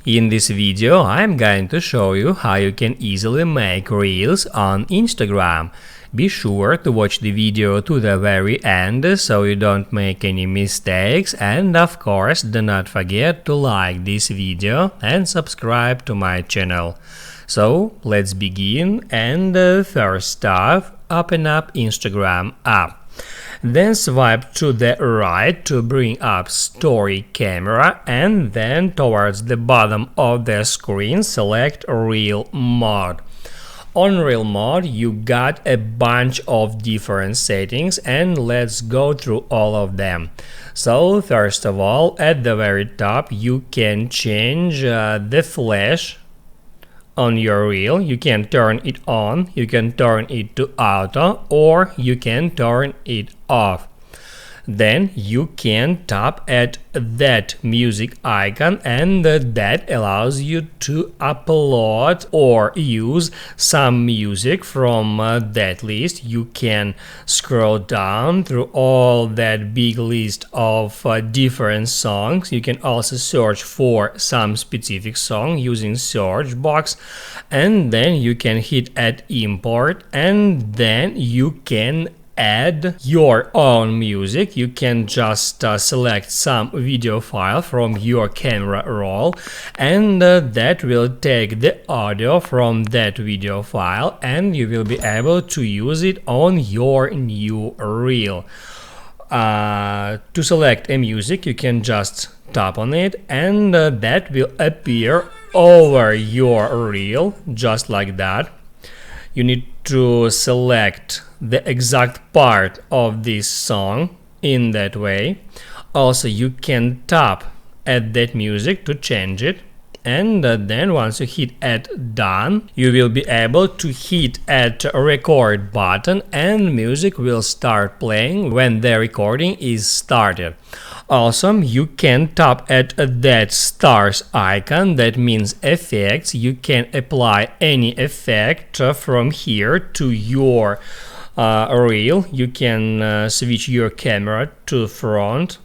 In this video, I'm going to show you how you can easily make reels on Instagram. Be sure to watch the video to the very end so you don't make any mistakes, and of course do not forget to like this video and subscribe to my channel. So let's begin, and first off, open up Instagram app. Then swipe to the right to bring up Story Camera, and then towards the bottom of the screen select Reel Mode. On Reel Mode you got a bunch of different settings, and let's go through all of them. So first of all, at the very top you can change the flash on your reel. You can turn it on, you can turn it to auto, or you can turn it off. Then you can tap at that music icon, and that allows you to upload or use some music from that list. You can scroll down through all that big list of different songs. You can also search for some specific song using search box, and then you can hit at import, and then you can add your own music. You can just select some video file from your camera roll, and that will take the audio from that video file, and you will be able to use it on your new reel. To select a music, you can just tap on it, and that will appear over your reel just like that. You need to select the exact part of this song in that way. Also, you can tap at that music to change it, and then once you hit at done, you will be able to hit at record button, and music will start playing when the recording is started. Also, you can tap at that stars icon, that means effects. You can apply any effect from here to your reel. You can switch your camera to front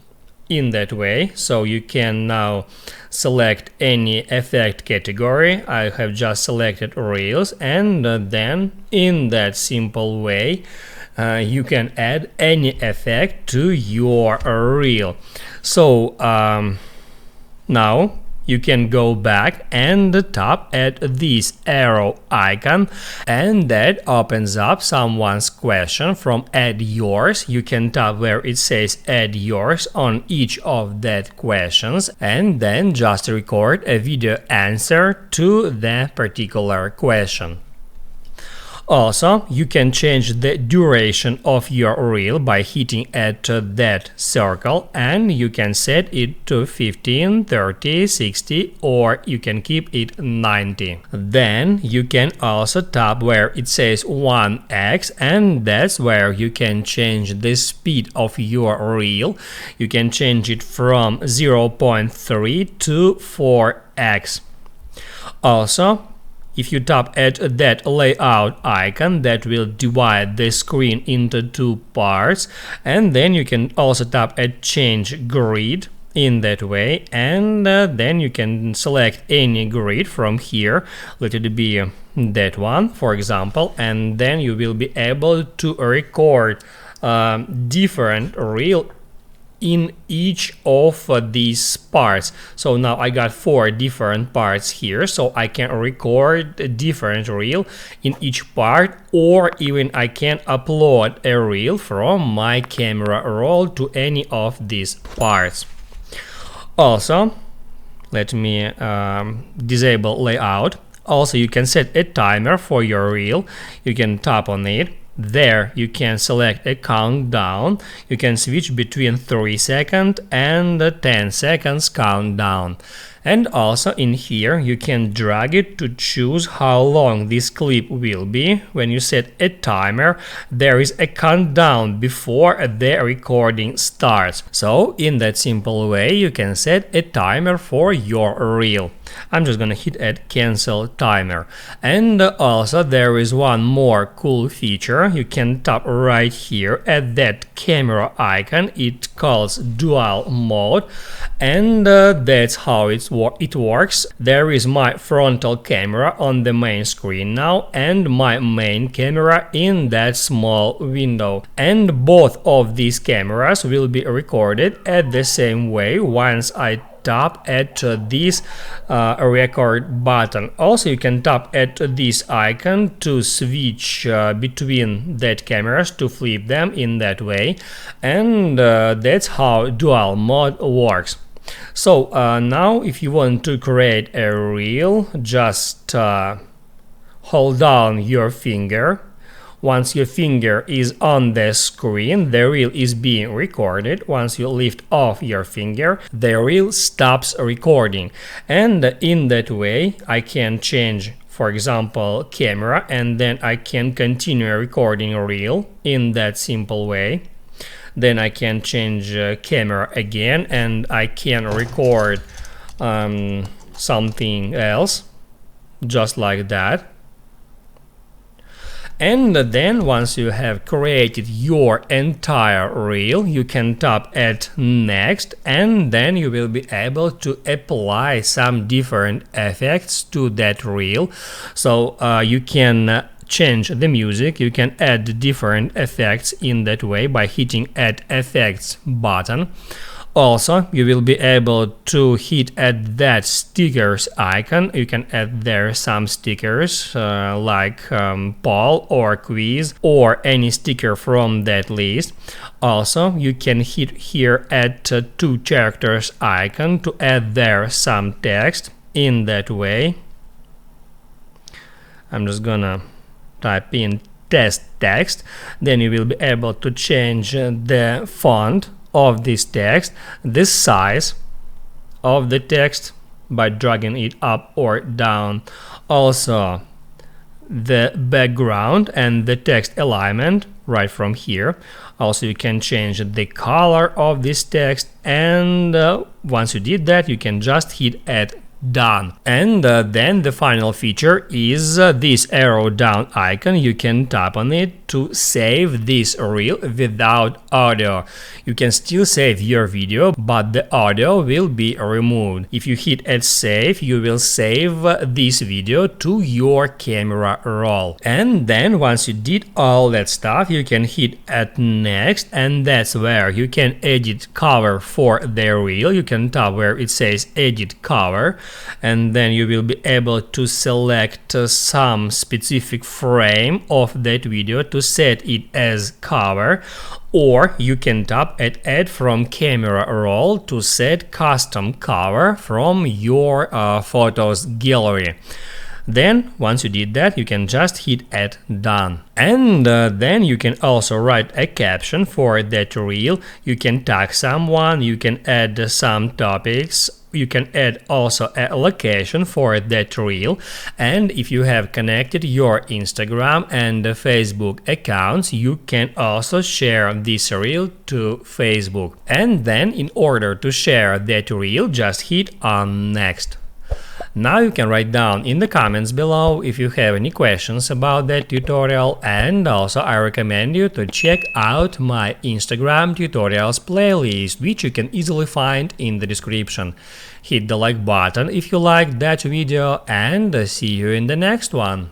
in that way, so you can now select any effect category. I have just selected reels, and then in that simple way you can add any effect to your reel. So now you can go back and tap at this arrow icon, and that opens up someone's question from Add Yours. You can tap where it says Add Yours on each of that questions, and then just record a video answer to the particular question. Also, you can change the duration of your reel by hitting at that circle, and you can set it to 15, 30, 60, or you can keep it 90. Then you can also tap where it says 1x, and that's where you can change the speed of your reel. You can change it from 0.3 to 4x. Also, if you tap at that layout icon, that will divide the screen into two parts, and then you can also tap at change grid in that way, and then you can select any grid from here. Let it be that one, for example, and then you will be able to record different reel in each of these parts. So now I got 4 different parts here, so I can record a different reel in each part, or even I can upload a reel from my camera roll to any of these parts. Also, let me disable layout. Also, you can set a timer for your reel. You can tap on it. There you can select a countdown. You can switch between 3 seconds and 10 seconds countdown. And also in here you can drag it to choose how long this clip will be. When you set a timer, there is a countdown before the recording starts. So in that simple way you can set a timer for your reel. I'm just gonna hit at cancel timer. And also there is one more cool feature. You can tap right here at that camera icon. It calls dual mode, and that's how it it works. There is my frontal camera on the main screen now and my main camera in that small window. And both of these cameras will be recorded at the same way once I tap at this record button. Also, you can tap at this icon to switch between that cameras, to flip them in that way, and that's how dual mode works. So now if you want to create a reel, just hold down your finger. Once your finger is on the screen, the reel is being recorded. Once you lift off your finger, the reel stops recording. And in that way, I can change, for example, camera, and then I can continue recording a reel in that simple way. Then I can change camera again, and I can record something else, just like that. And then once you have created your entire reel, you can tap at next, and then you will be able to apply some different effects to that reel. So you can change the music, you can add different effects in that way by hitting Add Effects button. Also, you will be able to hit at that stickers icon. You can add there some stickers like poll or quiz or any sticker from that list. Also, you can hit here at two characters icon to add there some text in that way. I'm just gonna type in test text. Then you will be able to change the font of this text, this size of the text by dragging it up or down. Also the background and the text alignment right from here. Also you can change the color of this text, and once you did that, you can just hit Add Done. And then the final feature is this arrow down icon. You can tap on it to save this reel without audio. You can still save your video, but the audio will be removed. If you hit Add Save, you will save this video to your camera roll. And then once you did all that stuff, you can hit Add Next, and that's where you can edit cover for the reel. You can tap where it says Edit Cover, and then you will be able to select some specific frame of that video to set it as cover, or you can tap at Add from Camera Roll to set custom cover from your photos gallery. Then once you did that, you can just hit Add Done. And then you can also write a caption for that reel. You can tag someone, you can add some topics, you can add also a location for that reel, and if you have connected your Instagram and Facebook accounts, you can also share this reel to Facebook. And then in order to share that reel, just hit on Next. Now you can write down in the comments below if you have any questions about that tutorial, and also I recommend you to check out my Instagram tutorials playlist, which you can easily find in the description. Hit the like button if you liked that video, and see you in the next one.